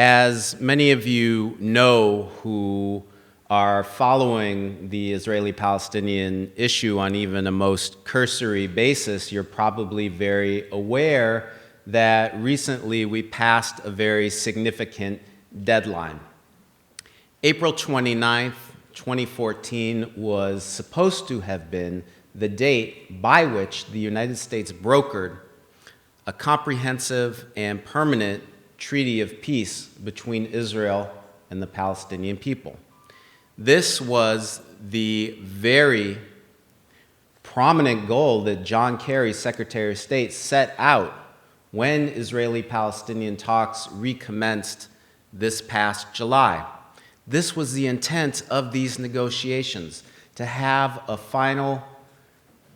As many of you know who are following the Israeli-Palestinian issue on even a most cursory basis, you're probably very aware that recently we passed a very significant deadline. April 29th, 2014 was supposed to have been the date by which the United States brokered a comprehensive and permanent treaty of peace between Israel and the Palestinian people. This was the very prominent goal that John Kerry, Secretary of State, set out when Israeli-Palestinian talks recommenced this past July. This was the intent of these negotiations, to have a final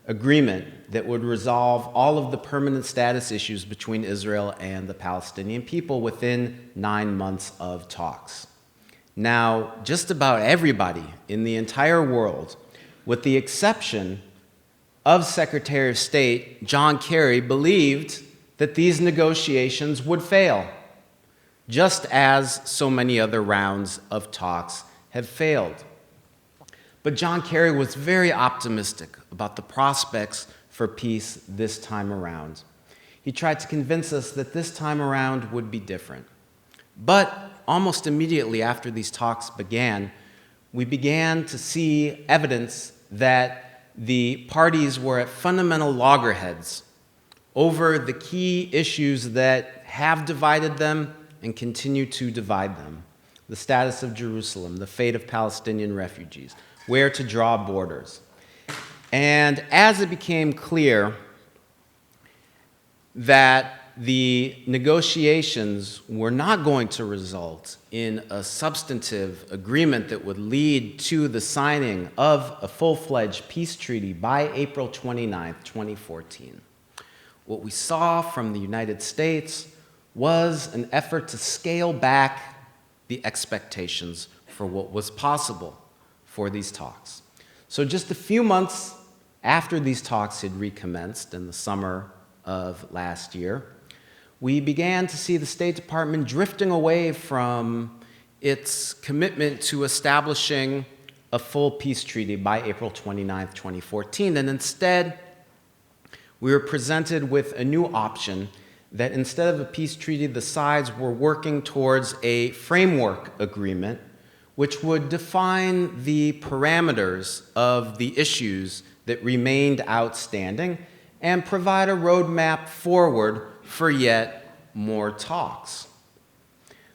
agreement that would resolve all of the permanent status issues between Israel and the Palestinian people within 9 months of talks. Now, just about everybody in the entire world, with the exception of Secretary of State John Kerry, believed that these negotiations would fail, just as so many other rounds of talks have failed. But John Kerry was very optimistic about the prospects for peace this time around. He tried to convince us that this time around would be different. But almost immediately after these talks began, we began to see evidence that the parties were at fundamental loggerheads over the key issues that have divided them and continue to divide them: the status of Jerusalem, the fate of Palestinian refugees, where to draw borders. And as it became clear that the negotiations were not going to result in a substantive agreement that would lead to the signing of a full-fledged peace treaty by April 29th, 2014, what we saw from the United States was an effort to scale back the expectations for what was possible for these talks. So just a few months after these talks had recommenced in the summer of last year, we began to see the State Department drifting away from its commitment to establishing a full peace treaty by April 29th, 2014. And instead, we were presented with a new option that instead of a peace treaty, the sides were working towards a framework agreement which would define the parameters of the issues that remained outstanding and provide a roadmap forward for yet more talks.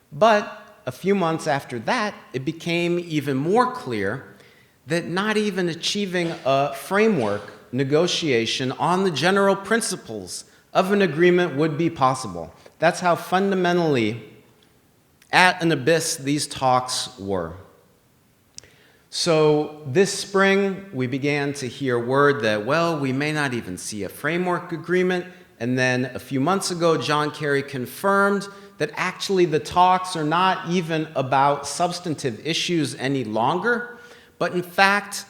But a few months after that, it became even more clear that not even achieving a framework negotiation on the general principles of an agreement would be possible. That's how fundamentally at an abyss these talks were. So this spring, we began to hear word that, well, we may not even see a framework agreement. And then a few months ago, John Kerry confirmed that actually the talks are not even about substantive issues any longer, but in fact,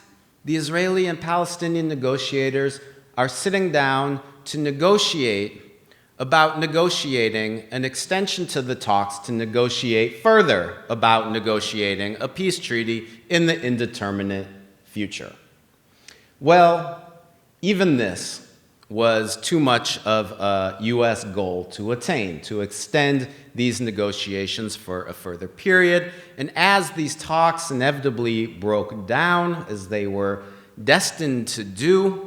the Israeli and Palestinian negotiators are sitting down to negotiate about negotiating an extension to the talks to negotiate further about negotiating a peace treaty in the indeterminate future. Well, even this was too much of a U.S. goal to attain, to extend these negotiations for a further period. And as these talks inevitably broke down, as they were destined to do,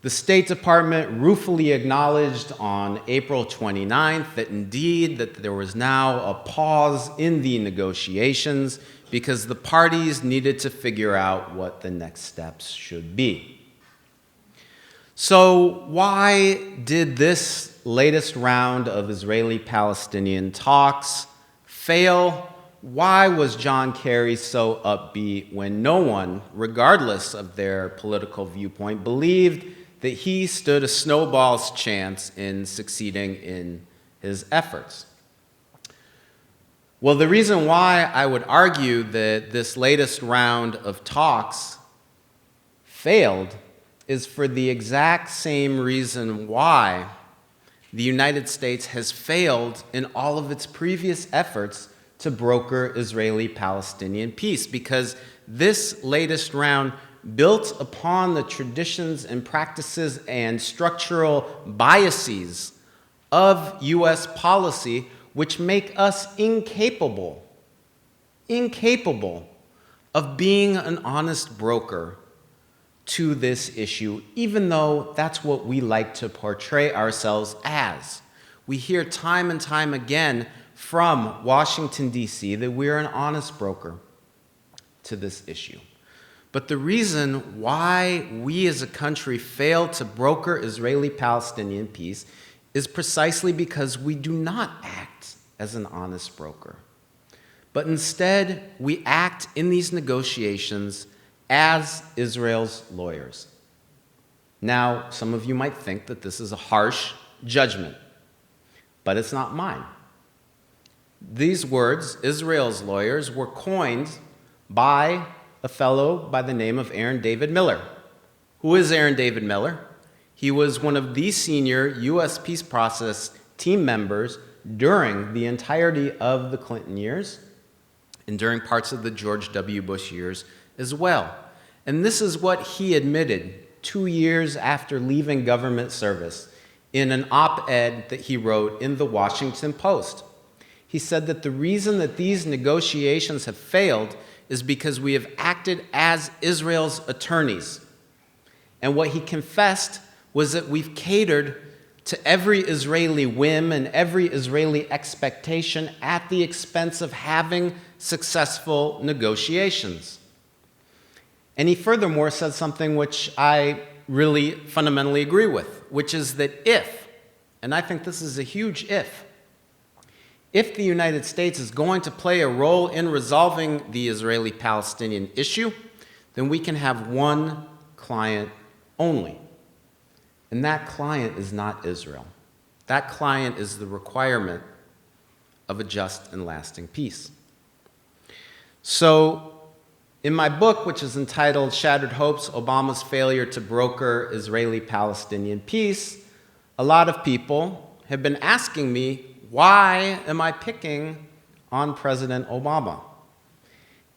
the State Department ruefully acknowledged on April 29th that indeed that there was now a pause in the negotiations because the parties needed to figure out what the next steps should be. So why did this latest round of Israeli-Palestinian talks fail? Why was John Kerry so upbeat when no one, regardless of their political viewpoint, believed that he stood a snowball's chance in succeeding in his efforts? Well, the reason why I would argue that this latest round of talks failed is for the exact same reason why the United States has failed in all of its previous efforts to broker Israeli-Palestinian peace, because this latest round built upon the traditions and practices and structural biases of U.S. policy, which make us incapable of being an honest broker to this issue, even though that's what we like to portray ourselves as. We hear time and time again from Washington, D.C., that we're an honest broker to this issue. But the reason why we as a country fail to broker Israeli-Palestinian peace is precisely because we do not act as an honest broker, but instead we act in these negotiations as Israel's lawyers. Now, some of you might think that this is a harsh judgment, but it's not mine. These words, Israel's lawyers, were coined by a fellow by the name of Aaron David Miller. Who is Aaron David Miller? He was one of the senior U.S. peace process team members during the entirety of the Clinton years and during parts of the George W. Bush years as well. And this is what he admitted 2 years after leaving government service in an op-ed that he wrote in the Washington Post. He said that the reason that these negotiations have failed is because we have acted as Israel's attorneys. And what he confessed was that we've catered to every Israeli whim and every Israeli expectation at the expense of having successful negotiations. And he furthermore said something which I really fundamentally agree with, which is that if, and I think this is a huge if the United States is going to play a role in resolving the Israeli-Palestinian issue, then we can have one client only. And that client is not Israel. That client is the requirement of a just and lasting peace. So, in my book, which is entitled Shattered Hopes, Obama's Failure to Broker Israeli-Palestinian Peace, a lot of people have been asking me, why am I picking on President Obama?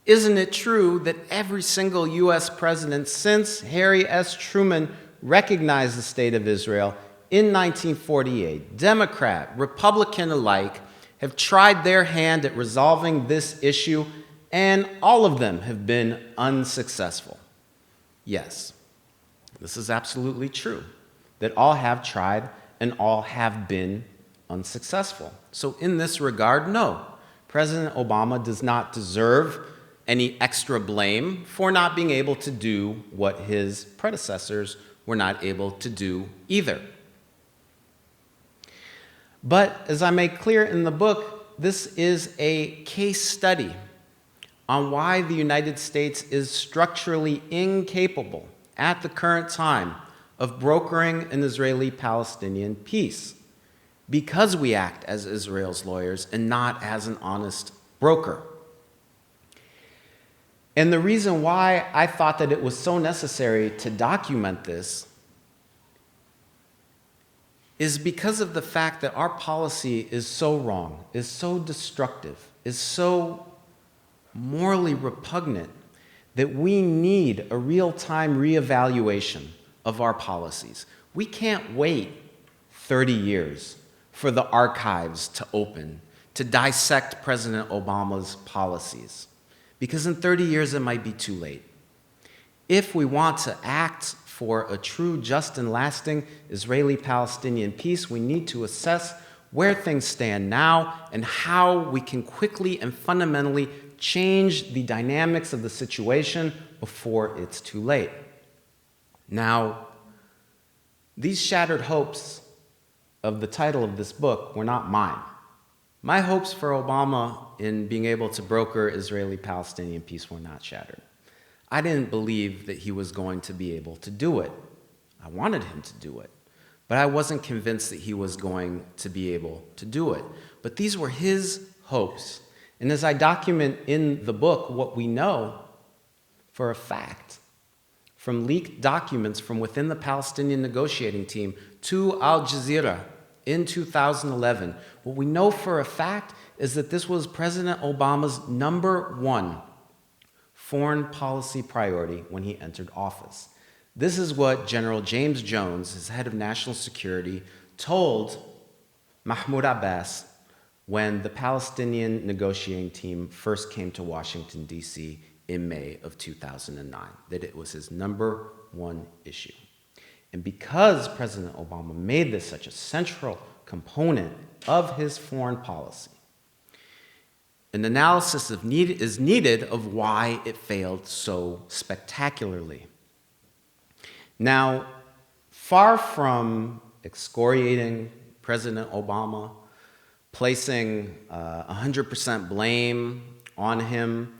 Isn't it true that every single U.S. president since Harry S. Truman recognized the State of Israel in 1948, Democrat, Republican alike, have tried their hand at resolving this issue, and all of them have been unsuccessful? Yes, this is absolutely true, that all have tried and all have been unsuccessful. So in this regard, no, President Obama does not deserve any extra blame for not being able to do what his predecessors were not able to do either. But as I make clear in the book, this is a case study on why the United States is structurally incapable at the current time of brokering an Israeli-Palestinian peace, because we act as Israel's lawyers and not as an honest broker. And the reason why I thought that it was so necessary to document this is because of the fact that our policy is so wrong, is so destructive, is so morally repugnant, that we need a real-time reevaluation of our policies. We can't wait 30 years for the archives to open, to dissect President Obama's policies, because in 30 years it might be too late. If we want to act for a true, just, and lasting Israeli-Palestinian peace, we need to assess where things stand now and how we can quickly and fundamentally change the dynamics of the situation before it's too late. Now, these shattered hopes of the title of this book were not mine. My hopes for Obama in being able to broker Israeli-Palestinian peace were not shattered. I didn't believe that he was going to be able to do it. I wanted him to do it, but I wasn't convinced that he was going to be able to do it. But these were his hopes. And as I document in the book what we know for a fact from leaked documents from within the Palestinian negotiating team to Al Jazeera in 2011, what we know for a fact is that this was President Obama's #1 foreign policy priority when he entered office. This is what General James Jones, his head of national security, told Mahmoud Abbas when the Palestinian negotiating team first came to Washington, D.C. in May of 2009, that it was his #1 issue. And because President Obama made this such a central component of his foreign policy, an analysis is needed of why it failed so spectacularly. Now, far from excoriating President Obama, placing 100% blame on him,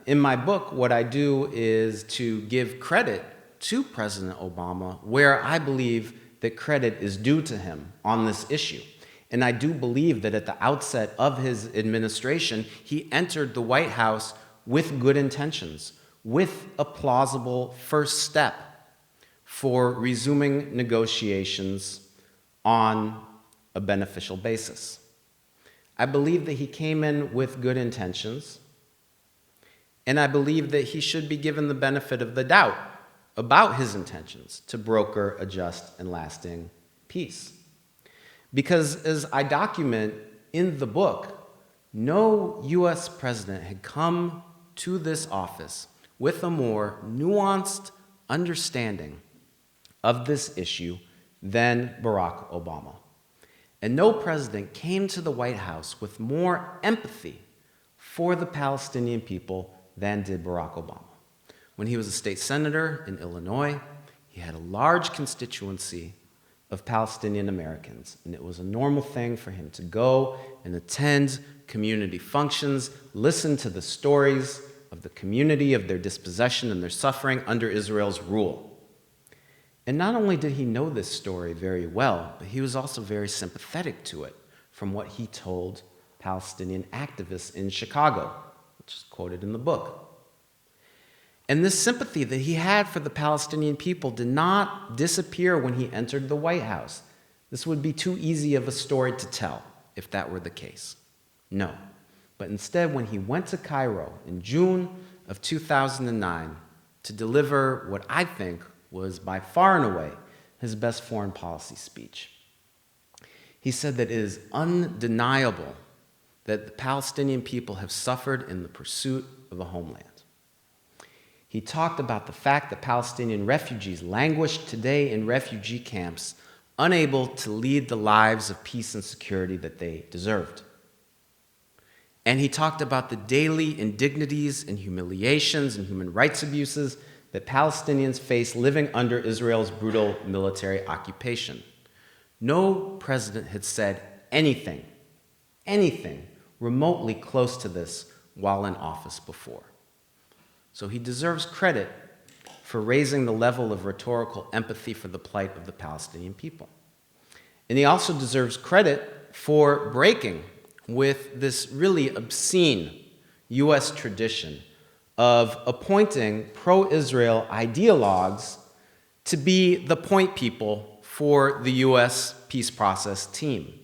in my book, what I do is to give credit to President Obama where I believe that credit is due to him on this issue. And I do believe that at the outset of his administration, he entered the White House with good intentions, with a plausible first step for resuming negotiations on a beneficial basis. I believe that he came in with good intentions, and I believe that he should be given the benefit of the doubt about his intentions to broker a just and lasting peace. Because as I document in the book, no U.S. president had come to this office with a more nuanced understanding of this issue than Barack Obama. And no president came to the White House with more empathy for the Palestinian people than did Barack Obama. When he was a state senator in Illinois, he had a large constituency of Palestinian Americans, and it was a normal thing for him to go and attend community functions, listen to the stories of the community, of their dispossession and their suffering under Israel's rule. And not only did he know this story very well, but he was also very sympathetic to it from what he told Palestinian activists in Chicago, which is quoted in the book. And this sympathy that he had for the Palestinian people did not disappear when he entered the White House. This would be too easy of a story to tell if that were the case. No. But instead, when he went to Cairo in June of 2009 to deliver what I think was by far and away his best foreign policy speech, he said that it is undeniable that the Palestinian people have suffered in the pursuit of a homeland. He talked about the fact that Palestinian refugees languish today in refugee camps, unable to lead the lives of peace and security that they deserved. And he talked about the daily indignities and humiliations and human rights abuses that Palestinians face living under Israel's brutal military occupation. No president had said anything remotely close to this while in office before. So he deserves credit for raising the level of rhetorical empathy for the plight of the Palestinian people. And he also deserves credit for breaking with this really obscene U.S. tradition of appointing pro-Israel ideologues to be the point people for the U.S. peace process team.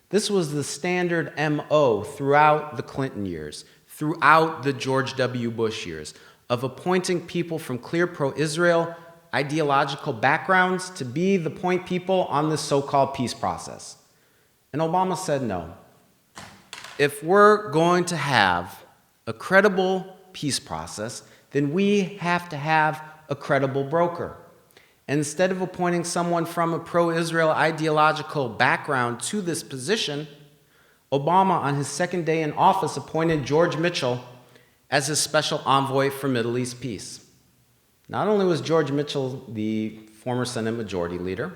This was the standard MO throughout the Clinton years, throughout the George W. Bush years, of appointing people from clear pro-Israel ideological backgrounds to be the point people on this so-called peace process. And Obama said no. If we're going to have a credible peace process, then we have to have a credible broker. And instead of appointing someone from a pro-Israel ideological background to this position, Obama, on his second day in office, appointed George Mitchell as his special envoy for Middle East peace. Not only was George Mitchell the former Senate Majority Leader,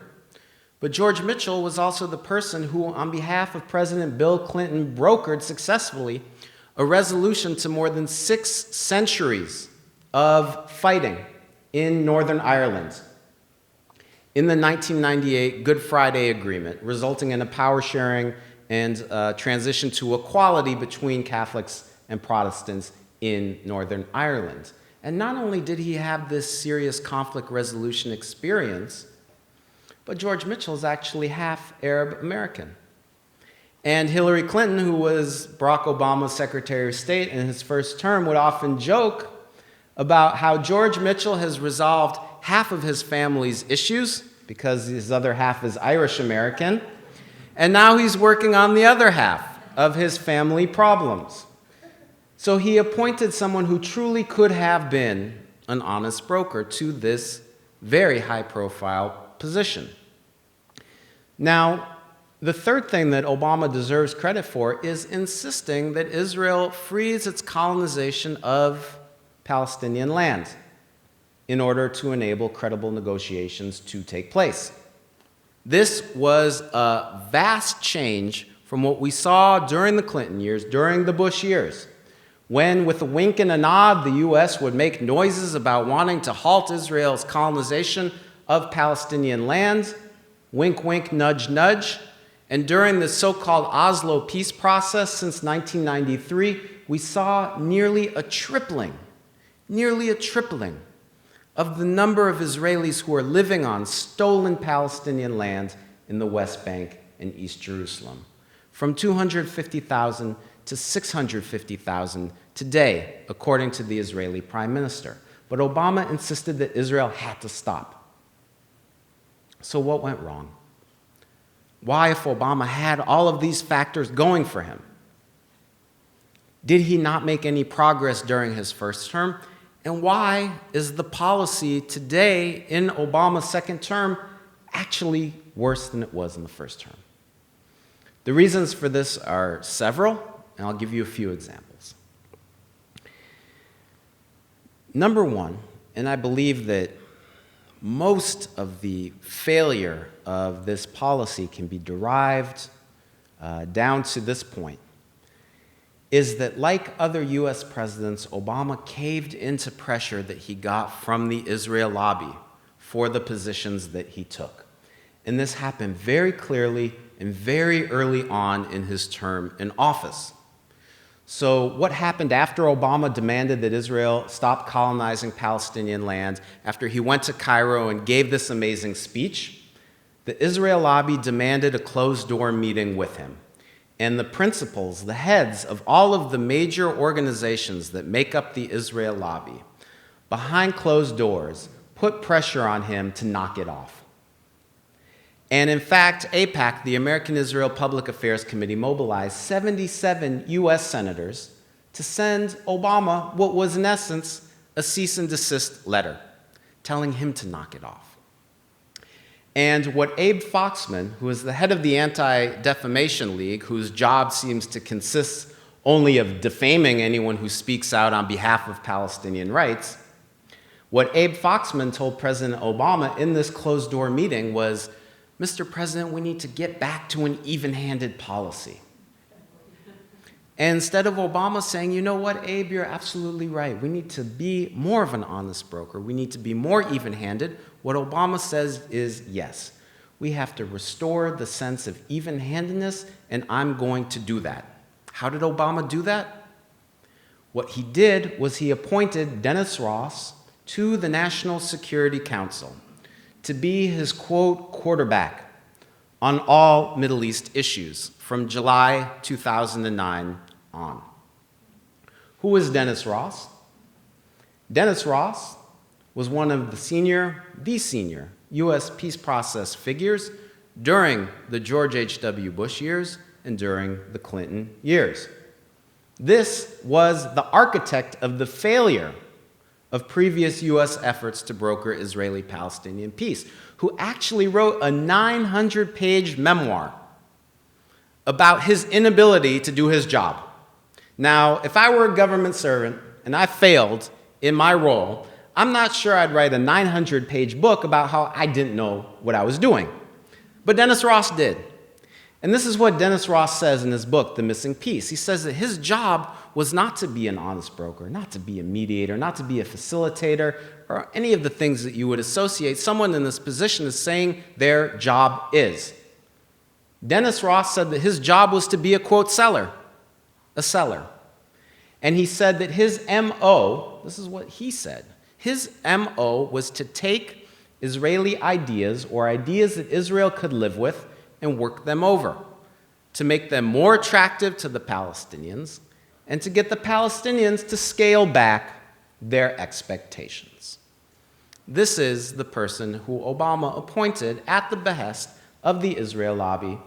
but George Mitchell was also the person who, on behalf of President Bill Clinton, brokered successfully a resolution to more than 6 centuries of fighting in Northern Ireland in the 1998 Good Friday Agreement, resulting in a power sharing and transition to equality between Catholics and Protestants in Northern Ireland. And not only did he have this serious conflict resolution experience, But George Mitchell is actually half Arab American. And Hillary Clinton, who was Barack Obama's Secretary of State in his first term, would often joke about how George Mitchell has resolved half of his family's issues because his other half is Irish American, and now he's working on the other half of his family problems. So he appointed someone who truly could have been an honest broker to this very high-profile position. Now, the third thing that Obama deserves credit for is insisting that Israel frees its colonization of Palestinian land in order to enable credible negotiations to take place. This was a vast change from what we saw during the Clinton years, during the Bush years, when with a wink and a nod, the U.S. would make noises about wanting to halt Israel's colonization of Palestinian land, wink, wink, nudge, nudge. And during the so-called Oslo peace process since 1993, we saw nearly a tripling of the number of Israelis who are living on stolen Palestinian land in the West Bank and East Jerusalem, from 250,000 to 650,000 today, according to the Israeli Prime Minister. But Obama insisted that Israel had to stop. So what went wrong? Why, if Obama had all of these factors going for him, did he not make any progress during his first term? And why is the policy today in Obama's second term actually worse than it was in the first term? The reasons for this are several, and I'll give you a few examples. Number one, and I believe that most of the failure of this policy can be derived down to this point, is that like other U.S. presidents, Obama caved into pressure that he got from the Israel lobby for the positions that he took. And this happened very clearly and very early on in his term in office. So what happened after Obama demanded that Israel stop colonizing Palestinian land, after he went to Cairo and gave this amazing speech? The Israel lobby demanded a closed-door meeting with him. And the principals, the heads of all of the major organizations that make up the Israel lobby, behind closed doors, put pressure on him to knock it off. And in fact, AIPAC, the American Israel Public Affairs Committee, mobilized 77 U.S. senators to send Obama what was, in essence, a cease and desist letter, telling him to knock it off. And what Abe Foxman, who is the head of the Anti-Defamation League, whose job seems to consist only of defaming anyone who speaks out on behalf of Palestinian rights, what Abe Foxman told President Obama in this closed-door meeting was, "Mr. President, we need to get back to an even-handed policy." And instead of Obama saying, "You know what, Abe, you're absolutely right. We need to be more of an honest broker. We need to be more even-handed," what Obama says is, yes, we have to restore the sense of even-handedness, and I'm going to do that. How did Obama do that? What he did was he appointed Dennis Ross to the National Security Council to be his, quote, quarterback on all Middle East issues from July 2009 on. Who was Dennis Ross? Dennis Ross was one of the senior U.S. peace process figures during the George H.W. Bush years and during the Clinton years. This was the architect of the failure of previous U.S. efforts to broker Israeli-Palestinian peace, who actually wrote a 900-page memoir about his inability to do his job. Now, if I were a government servant and I failed in my role, I'm not sure I'd write a 900-page book about how I didn't know what I was doing. But Dennis Ross did. And this is what Dennis Ross says in his book, The Missing Piece. He says that his job was not to be an honest broker, not to be a mediator, not to be a facilitator, or any of the things that you would associate someone in this position as saying their job is. Dennis Ross said that his job was to be a, quote, seller, a seller. And he said that his M.O., this is what he said, his M.O. was to take Israeli ideas or ideas that Israel could live with and work them over to make them more attractive to the Palestinians and to get the Palestinians to scale back their expectations. This is the person who Obama appointed at the behest of the Israel lobby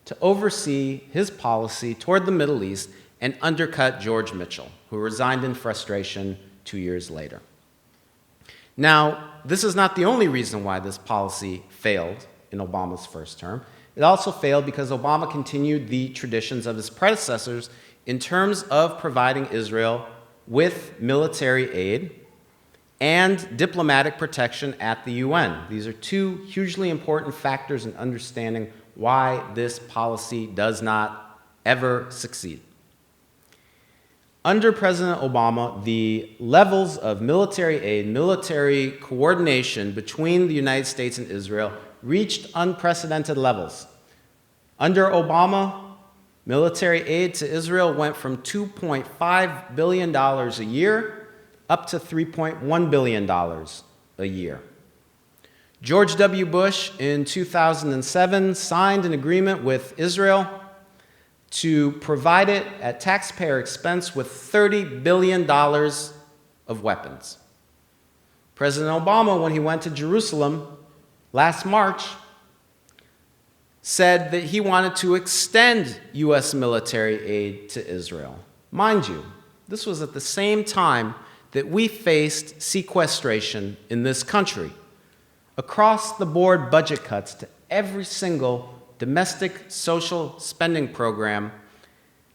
to oversee his policy toward the Middle East and undercut George Mitchell, who resigned in frustration 2 years later. Now, this is not the only reason why this policy failed in Obama's first term. It also failed because Obama continued the traditions of his predecessors in terms of providing Israel with military aid and diplomatic protection at the UN. These are two hugely important factors in understanding why this policy does not ever succeed. Under President Obama, the levels of military aid, military coordination between the United States and Israel reached unprecedented levels. Under Obama, military aid to Israel went from $2.5 billion a year up to $3.1 billion a year. George W. Bush in 2007 signed an agreement with Israel to provide it at taxpayer expense with $30 billion of weapons. President Obama, when he went to Jerusalem last March, said that he wanted to extend U.S. military aid to Israel. Mind you, this was at the same time that we faced sequestration in this country. Across-the-board budget cuts to every single domestic social spending program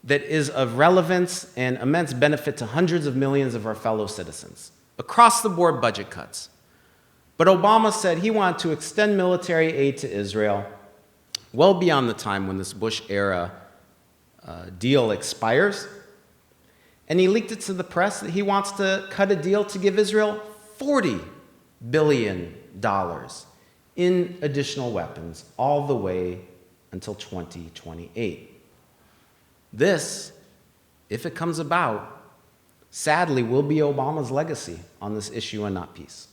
that is of relevance and immense benefit to hundreds of millions of our fellow citizens. Across-the-board budget cuts. But Obama said he wanted to extend military aid to Israel well beyond the time when this Bush-era deal expires. And he leaked it to the press that he wants to cut a deal to give Israel $40 billion in additional weapons all the way until 2028. This, if it comes about, sadly will be Obama's legacy on this issue and not peace.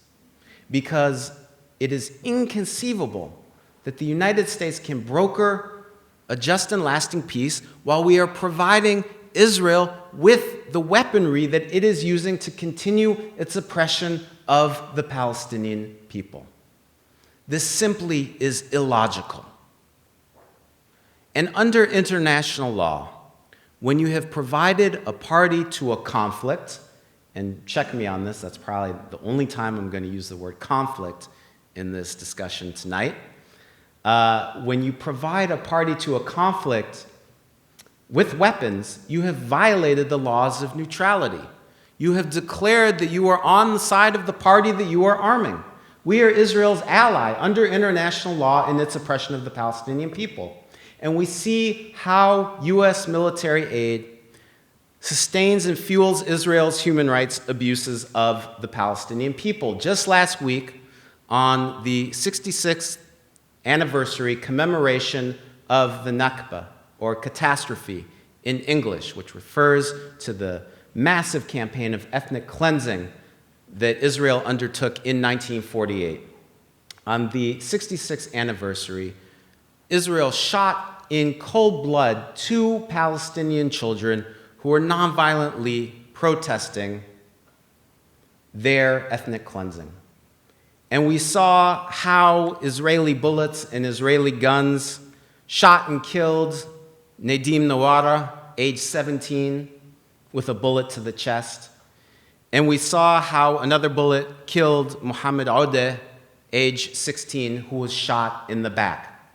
Because it is inconceivable that the United States can broker a just and lasting peace while we are providing Israel with the weaponry that it is using to continue its oppression of the Palestinian people. This simply is illogical. And under international law, when you have provided a party to a conflict, and check me on this, that's probably the only time I'm going to use the word conflict in this discussion tonight. When you provide a party to a conflict with weapons, you have violated the laws of neutrality. You have declared that you are on the side of the party that you are arming. We are Israel's ally under international law in its oppression of the Palestinian people. And we see how U.S. military aid sustains and fuels Israel's human rights abuses of the Palestinian people. Just last week, on the 66th anniversary commemoration of the Nakba, or catastrophe in English, which refers to the massive campaign of ethnic cleansing that Israel undertook in 1948. On the 66th anniversary, Israel shot in cold blood 2 Palestinian children who were nonviolently protesting their ethnic cleansing. And we saw how Israeli bullets and Israeli guns shot and killed Nadim Nawara, age 17, with a bullet to the chest. And we saw how another bullet killed Mohammed Odeh, age 16, who was shot in the back.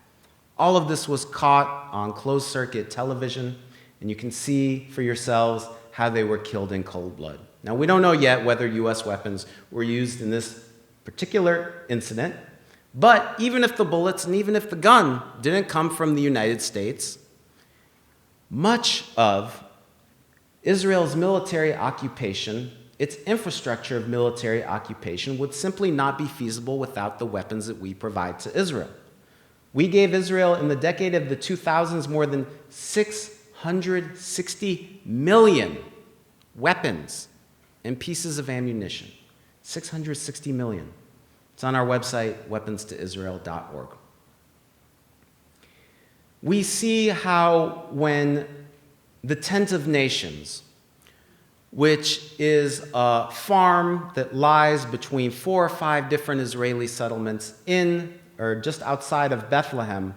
All of this was caught on closed-circuit television, and you can see for yourselves how they were killed in cold blood. Now, we don't know yet whether U.S. weapons were used in this particular incident, but even if the bullets and even if the gun didn't come from the United States, much of Israel's military occupation, its infrastructure of military occupation, would simply not be feasible without the weapons that we provide to Israel. We gave Israel in the decade of the 2000s more than 660 million weapons and pieces of ammunition. 660 million. It's on our website, weaponstoisrael.org. We see how when the Tent of Nations, which is a farm that lies between 4 or 5 different Israeli settlements in or just outside of Bethlehem,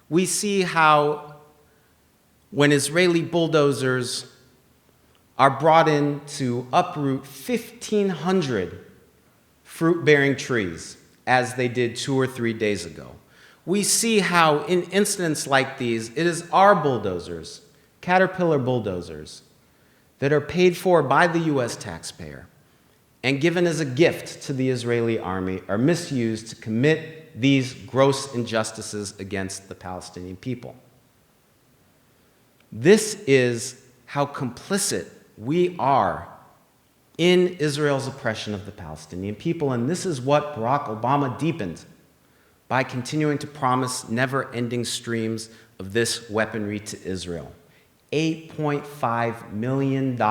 we see how when Israeli bulldozers are brought in to uproot 1,500 fruit-bearing trees, as they did 2 or 3 days ago. We see how in incidents like these, it is our bulldozers, Caterpillar bulldozers, that are paid for by the US taxpayer and given as a gift to the Israeli army are misused to commit these gross injustices against the Palestinian people. This is how complicit we are in Israel's oppression of the Palestinian people, and this is what Barack Obama deepened by continuing to promise never-ending streams of this weaponry to Israel. $8.5 million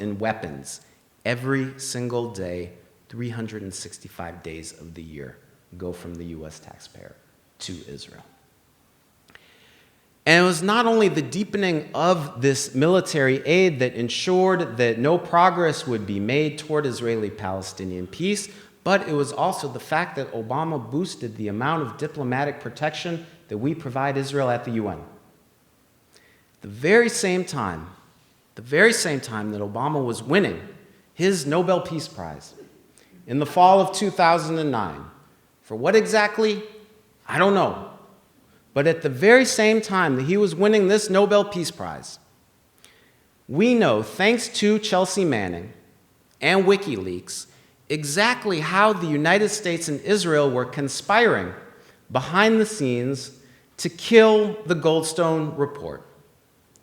in weapons every single day, 365 days of the year go from the US taxpayer to Israel. And it was not only the deepening of this military aid that ensured that no progress would be made toward Israeli-Palestinian peace, but it was also the fact that Obama boosted the amount of diplomatic protection that we provide Israel at the UN. The very same time that Obama was winning his Nobel Peace Prize in the fall of 2009, for what exactly? I don't know. But at the very same time that he was winning this Nobel Peace Prize, we know, thanks to Chelsea Manning and WikiLeaks, exactly how the United States and Israel were conspiring behind the scenes to kill the Goldstone Report.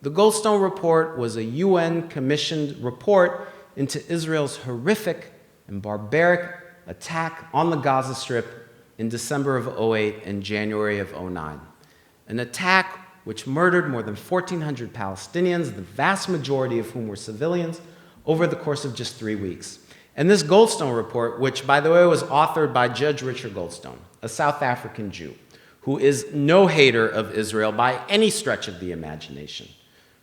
The Goldstone Report was a UN-commissioned report into Israel's horrific and barbaric attack on the Gaza Strip in December of 2008 and January of 2009. An attack which murdered more than 1,400 Palestinians, the vast majority of whom were civilians, over the course of just 3 weeks. And this Goldstone Report, which, by the way, was authored by Judge Richard Goldstone, a South African Jew, who is no hater of Israel by any stretch of the imagination.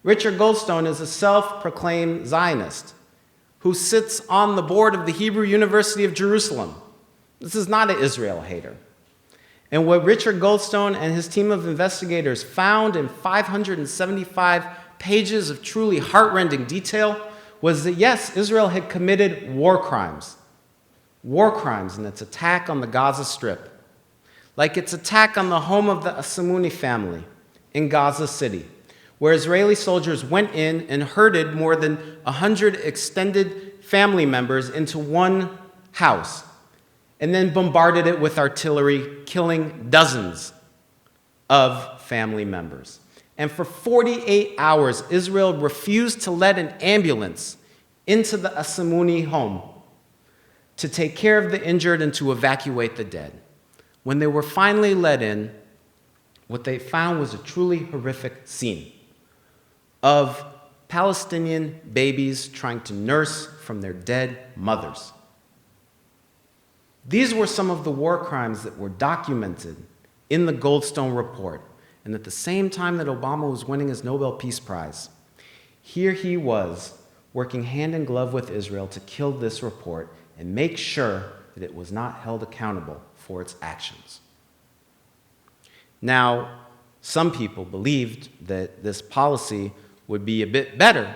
Richard Goldstone is a self-proclaimed Zionist who sits on the board of the Hebrew University of Jerusalem. This is not an Israel hater. And what Richard Goldstone and his team of investigators found in 575 pages of truly heartrending detail was that, yes, Israel had committed war crimes in its attack on the Gaza Strip, like its attack on the home of the Asamuni family in Gaza City, where Israeli soldiers went in and herded more than 100 extended family members into one house, and then bombarded it with artillery, killing dozens of family members. And for 48 hours, Israel refused to let an ambulance into the Asamuni home to take care of the injured and to evacuate the dead. When they were finally let in, what they found was a truly horrific scene of Palestinian babies trying to nurse from their dead mothers. These were some of the war crimes that were documented in the Goldstone Report. And at the same time that Obama was winning his Nobel Peace Prize, here he was working hand in glove with Israel to kill this report and make sure that it was not held accountable for its actions. Now, some people believed that this policy would be a bit better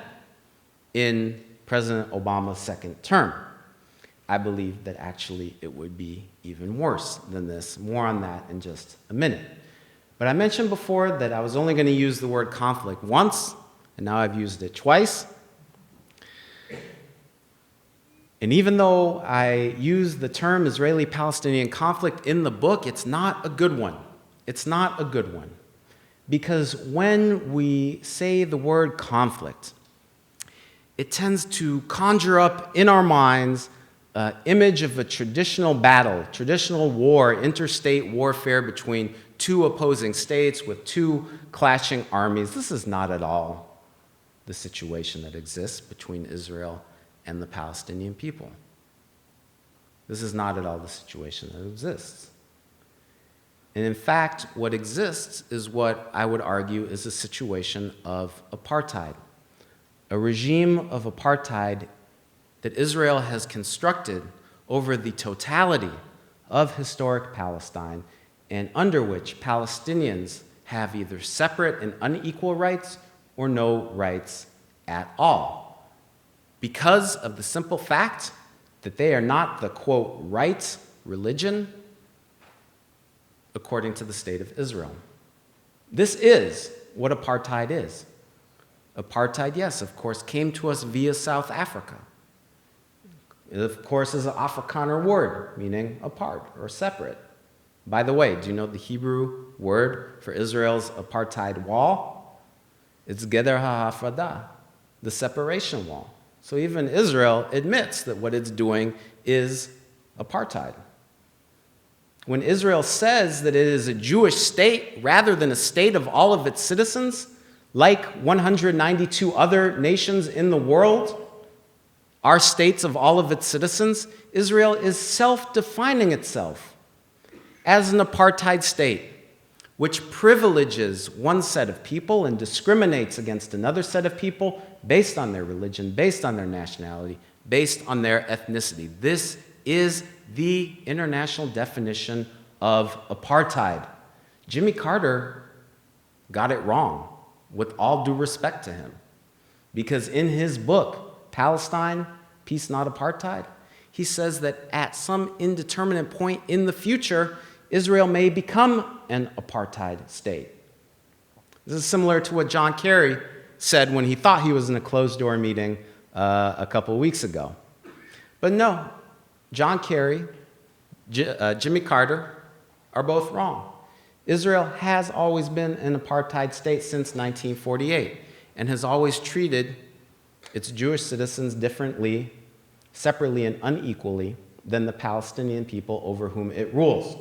in President Obama's second term. I believe that actually it would be even worse than this. More on that in just a minute. But I mentioned before that I was only going to use the word conflict once, and now I've used it twice. And even though I use the term Israeli-Palestinian conflict in the book, it's not a good one. It's not a good one. Because when we say the word conflict, it tends to conjure up in our minds an image of a traditional battle, traditional war, interstate warfare between two opposing states with two clashing armies. This is not at all the situation that exists between Israel and the Palestinian people. This is not at all the situation that exists. And in fact, what exists is what I would argue is a situation of apartheid, a regime of apartheid that Israel has constructed over the totality of historic Palestine, and under which Palestinians have either separate and unequal rights or no rights at all, because of the simple fact that they are not the, quote, right religion according to the state of Israel. This is what apartheid is. Apartheid, yes, of course, came to us via South Africa. It, of course, is an Afrikaner word, meaning apart or separate. By the way, do you know the Hebrew word for Israel's apartheid wall? It's Geder HaHafradah, the separation wall. So even Israel admits that what it's doing is apartheid. When Israel says that it is a Jewish state rather than a state of all of its citizens, like 192 other nations in the world are states of all of its citizens, Israel is self-defining itself as an apartheid state, which privileges one set of people and discriminates against another set of people based on their religion, based on their nationality, based on their ethnicity. This is the international definition of apartheid. Jimmy Carter got it wrong, with all due respect to him, because in his book, Palestine, Peace Not Apartheid, he says that at some indeterminate point in the future, Israel may become an apartheid state. This is similar to what John Kerry said when he thought he was in a closed-door meeting a couple of weeks ago. But no, John Kerry, Jimmy Carter are both wrong. Israel has always been an apartheid state since 1948 and has always treated its Jewish citizens differently, separately, and unequally than the Palestinian people over whom it rules.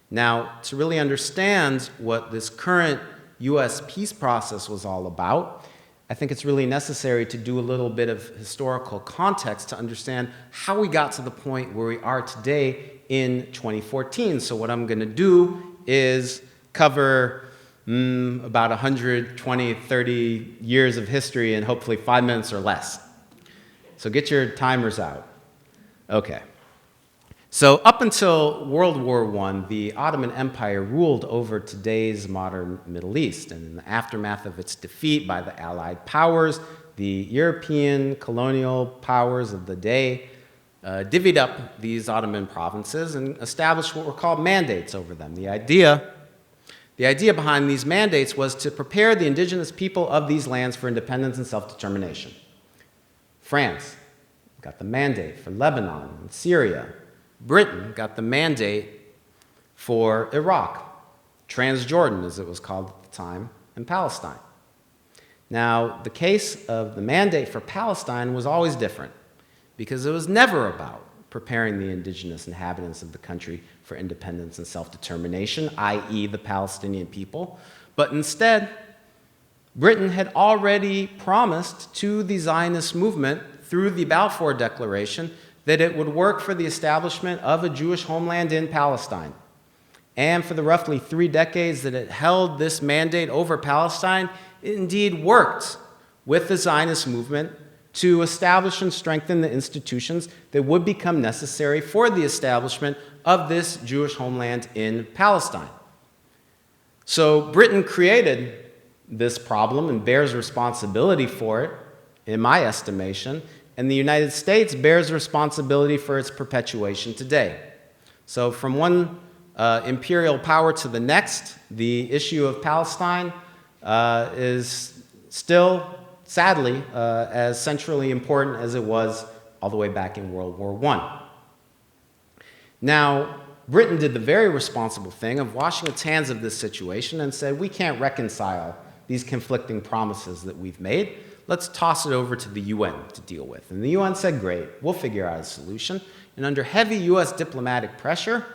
Now, to really understand what this current U.S. peace process was all about, I think it's really necessary to do a little bit of historical context to understand how we got to the point where we are today in 2014. So what I'm going to do is cover about 120, 30 years of history in hopefully 5 minutes or less. So get your timers out. Okay. So up until World War I, the Ottoman Empire ruled over today's modern Middle East. And in the aftermath of its defeat by the Allied powers, the European colonial powers of the day divvied up these Ottoman provinces and established what were called mandates over them. The idea behind these mandates was to prepare the indigenous people of these lands for independence and self-determination. France got the mandate for Lebanon and Syria. Britain got the mandate for Iraq, Transjordan, as it was called at the time, and Palestine. Now, the case of the mandate for Palestine was always different, because it was never about preparing the indigenous inhabitants of the country for independence and self-determination, i.e. the Palestinian people, but instead, Britain had already promised to the Zionist movement through the Balfour Declaration that it would work for the establishment of a Jewish homeland in Palestine. And for the roughly 3 decades that it held this mandate over Palestine, it indeed worked with the Zionist movement to establish and strengthen the institutions that would become necessary for the establishment of this Jewish homeland in Palestine. So Britain created this problem and bears responsibility for it, in my estimation, and the United States bears responsibility for its perpetuation today. So from one imperial power to the next, the issue of Palestine is still, sadly, as centrally important as it was all the way back in World War I. Now, Britain did the very responsible thing of washing its hands of this situation and said, we can't reconcile these conflicting promises that we've made. Let's toss it over to the UN to deal with. And the UN said, great, we'll figure out a solution. And under heavy US diplomatic pressure,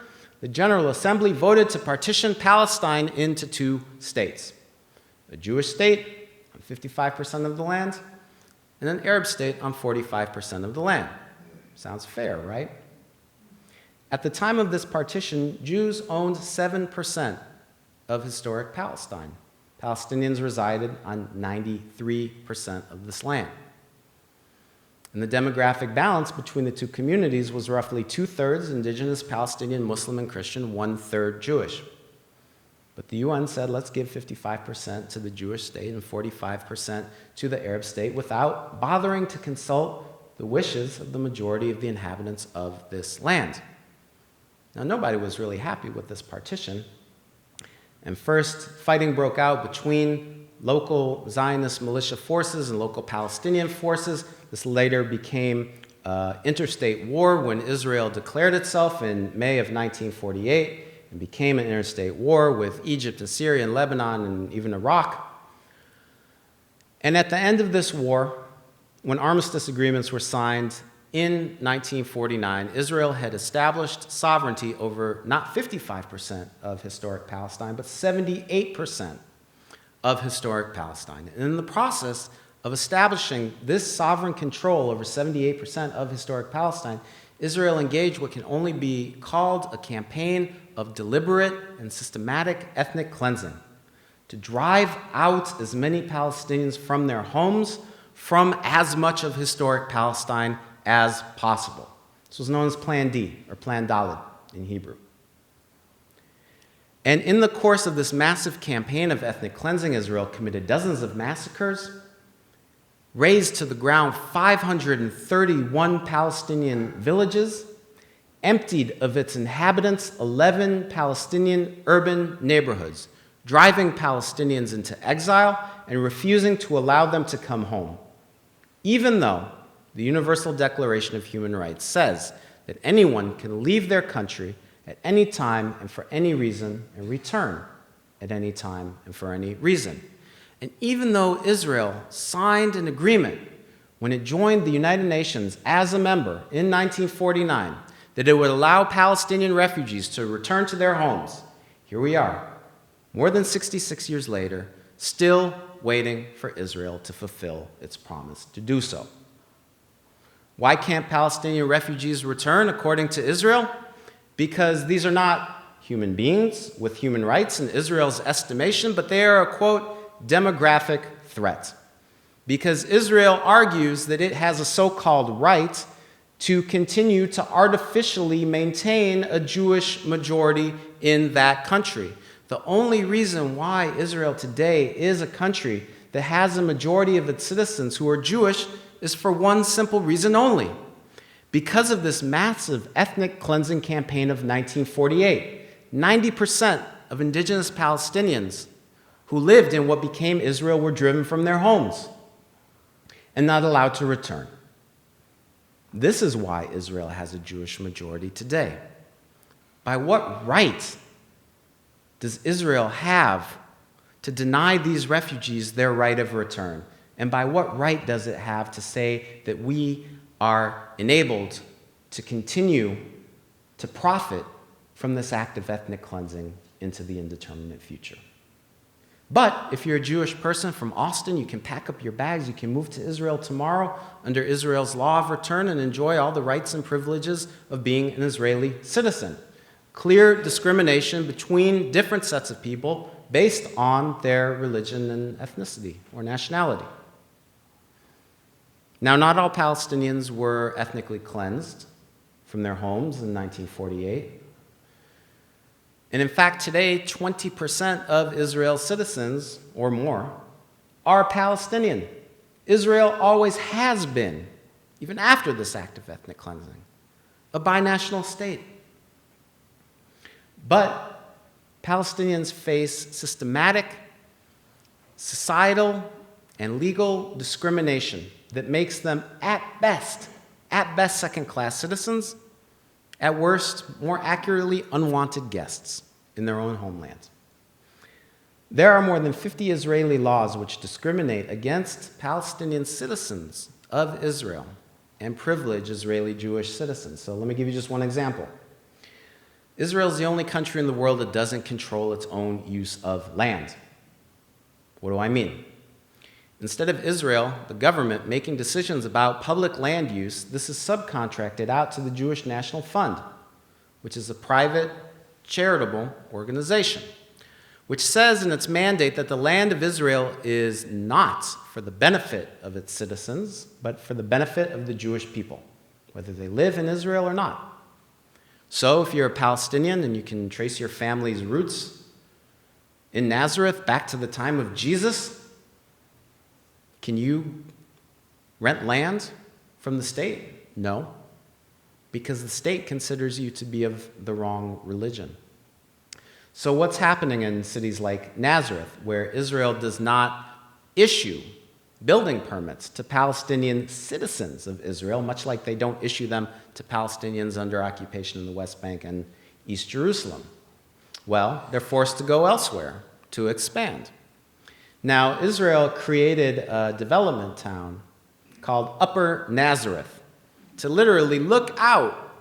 the General Assembly voted to partition Palestine into 2 states. A Jewish state on 55% of the land, and an Arab state on 45% of the land. Sounds fair, right? At the time of this partition, Jews owned 7% of historic Palestine. Palestinians resided on 93% of this land. And the demographic balance between the two communities was roughly 2/3 indigenous Palestinian, Muslim and Christian, 1/3 Jewish. But the UN said, let's give 55% to the Jewish state and 45% to the Arab state without bothering to consult the wishes of the majority of the inhabitants of this land. Now, nobody was really happy with this partition. And first, fighting broke out between local Zionist militia forces and local Palestinian forces. This later became interstate war when Israel declared itself in May of 1948 and became an interstate war with Egypt and Syria and Lebanon and even Iraq. And at the end of this war, when armistice agreements were signed in 1949, Israel had established sovereignty over not 55% of historic Palestine, but 78% of historic Palestine. And in the process of establishing this sovereign control over 78% of historic Palestine, Israel engaged what can only be called a campaign of deliberate and systematic ethnic cleansing to drive out as many Palestinians from their homes, from as much of historic Palestine as possible. This was known as Plan D, or Plan Dalet in Hebrew. And in the course of this massive campaign of ethnic cleansing, Israel committed dozens of massacres, razed to the ground 531 Palestinian villages, emptied of its inhabitants 11 Palestinian urban neighborhoods, driving Palestinians into exile and refusing to allow them to come home, even though the Universal Declaration of Human Rights says that anyone can leave their country at any time and for any reason and return at any time and for any reason. And even though Israel signed an agreement when it joined the United Nations as a member in 1949 that it would allow Palestinian refugees to return to their homes, here we are, more than 66 years later, still waiting for Israel to fulfill its promise to do so. Why can't Palestinian refugees return according to Israel? Because these are not human beings with human rights in Israel's estimation, but they are a, quote, demographic threat. Because Israel argues that it has a so-called right to continue to artificially maintain a Jewish majority in that country. The only reason why Israel today is a country that has a majority of its citizens who are Jewish is for one simple reason only. Because of this massive ethnic cleansing campaign of 1948, 90% of indigenous Palestinians who lived in what became Israel were driven from their homes and not allowed to return. This is why Israel has a Jewish majority today. By what right does Israel have to deny these refugees their right of return? And by what right does it have to say that we are enabled to continue to profit from this act of ethnic cleansing into the indeterminate future? But if you're a Jewish person from Austin, you can pack up your bags, you can move to Israel tomorrow under Israel's law of return and enjoy all the rights and privileges of being an Israeli citizen. Clear discrimination between different sets of people based on their religion and ethnicity or nationality. Now, not all Palestinians were ethnically cleansed from their homes in 1948. And in fact, today, 20% of Israel's citizens, or more, are Palestinian. Israel always has been, even after this act of ethnic cleansing, a binational state. But Palestinians face systematic, societal, and legal discrimination that makes them, at best second-class citizens, at worst, more accurately, unwanted guests in their own homeland. There are more than 50 Israeli laws which discriminate against Palestinian citizens of Israel and privilege Israeli Jewish citizens. So let me give you just one example. Israel is the only country in the world that doesn't control its own use of land. What do I mean? Instead of Israel, the government, making decisions about public land use, this is subcontracted out to the Jewish National Fund, which is a private charitable organization, which says in its mandate that the land of Israel is not for the benefit of its citizens, but for the benefit of the Jewish people, whether they live in Israel or not. So if you're a Palestinian and you can trace your family's roots in Nazareth back to the time of Jesus, can you rent land from the state? No, because the state considers you to be of the wrong religion. So what's happening in cities like Nazareth, where Israel does not issue building permits to Palestinian citizens of Israel, much like they don't issue them to Palestinians under occupation in the West Bank and East Jerusalem? Well, they're forced to go elsewhere to expand. Now, Israel created a development town called Upper Nazareth to literally look out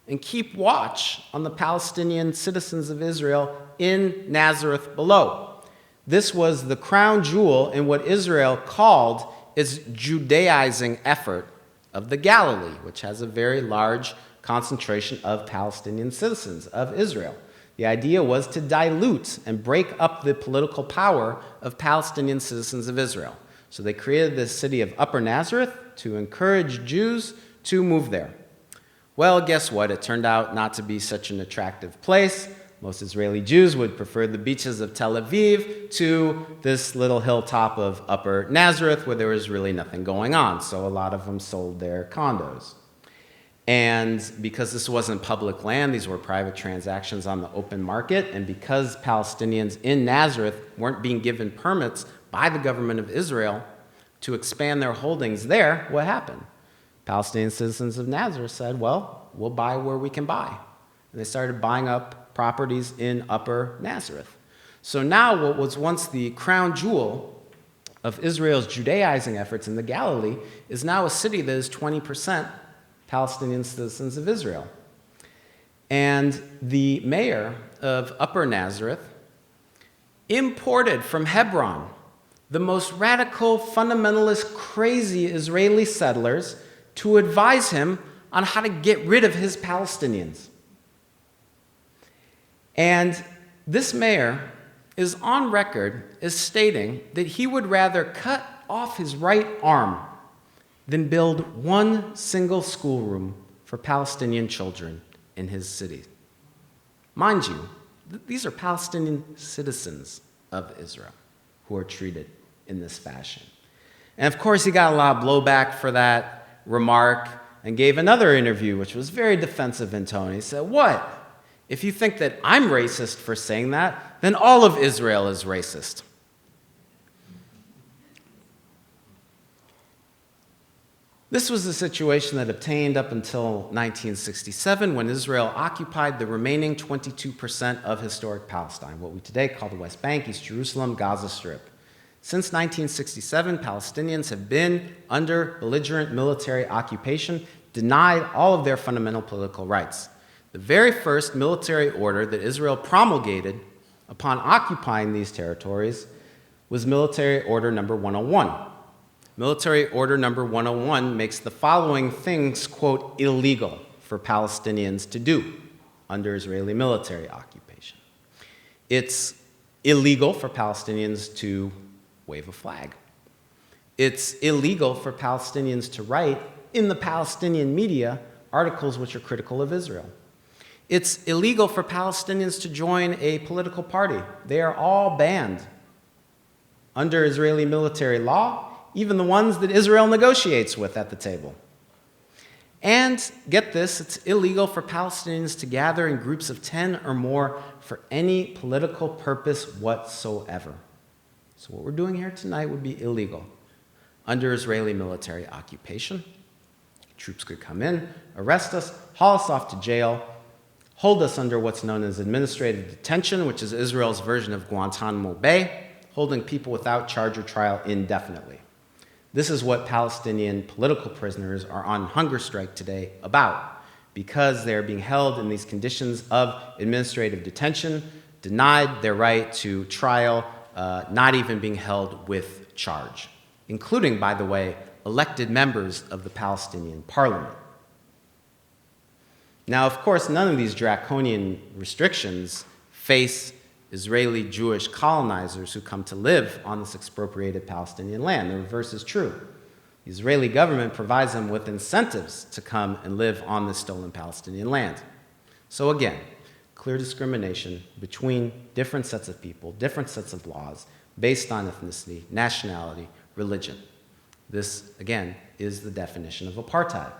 and keep watch on the Palestinian citizens of Israel in Nazareth below. This was the crown jewel in what Israel called its Judaizing effort of the Galilee, which has a very large concentration of Palestinian citizens of Israel. The idea was to dilute and break up the political power of Palestinian citizens of Israel. So they created this city of Upper Nazareth to encourage Jews to move there. Well, guess what? It turned out not to be such an attractive place. Most Israeli Jews would prefer the beaches of Tel Aviv to this little hilltop of Upper Nazareth where there was really nothing going on. So a lot of them sold their condos. And because this wasn't public land, these were private transactions on the open market, and because Palestinians in Nazareth weren't being given permits by the government of Israel to expand their holdings there, what happened? Palestinian citizens of Nazareth said, well, we'll buy where we can buy. And they started buying up properties in Upper Nazareth. So now what was once the crown jewel of Israel's Judaizing efforts in the Galilee is now a city that is 20% Palestinian citizens of Israel. And the mayor of Upper Nazareth imported from Hebron the most radical, fundamentalist, crazy Israeli settlers to advise him on how to get rid of his Palestinians. And this mayor is on record as stating that he would rather cut off his right arm than build one single schoolroom for Palestinian children in his city. Mind you, these are Palestinian citizens of Israel who are treated in this fashion. And of course, he got a lot of blowback for that remark and gave another interview, which was very defensive in tone. He said, what? If you think that I'm racist for saying that, then all of Israel is racist. This was the situation that obtained up until 1967, when Israel occupied the remaining 22% of historic Palestine, what we today call the West Bank, East Jerusalem, Gaza Strip. Since 1967, Palestinians have been under belligerent military occupation, denied all of their fundamental political rights. The very first military order that Israel promulgated upon occupying these territories was Military Order Number 101. Military Order Number 101 makes the following things, quote, illegal for Palestinians to do under Israeli military occupation. It's illegal for Palestinians to wave a flag. It's illegal for Palestinians to write in the Palestinian media articles which are critical of Israel. It's illegal for Palestinians to join a political party. They are all banned under Israeli military law, even the ones that Israel negotiates with at the table. And get this, it's illegal for Palestinians to gather in groups of 10 or more for any political purpose whatsoever. So what we're doing here tonight would be illegal. Under Israeli military occupation, troops could come in, arrest us, haul us off to jail, hold us under what's known as administrative detention, which is Israel's version of Guantanamo Bay, holding people without charge or trial indefinitely. This is what Palestinian political prisoners are on hunger strike today about, because they're being held in these conditions of administrative detention, denied their right to trial, not even being held with charge, including, by the way, elected members of the Palestinian parliament. Now, of course, none of these draconian restrictions face Israeli Jewish colonizers who come to live on this expropriated Palestinian land. The reverse is true. The Israeli government provides them with incentives to come and live on this stolen Palestinian land. So again, clear discrimination between different sets of people, different sets of laws, based on ethnicity, nationality, religion. This, again, is the definition of apartheid.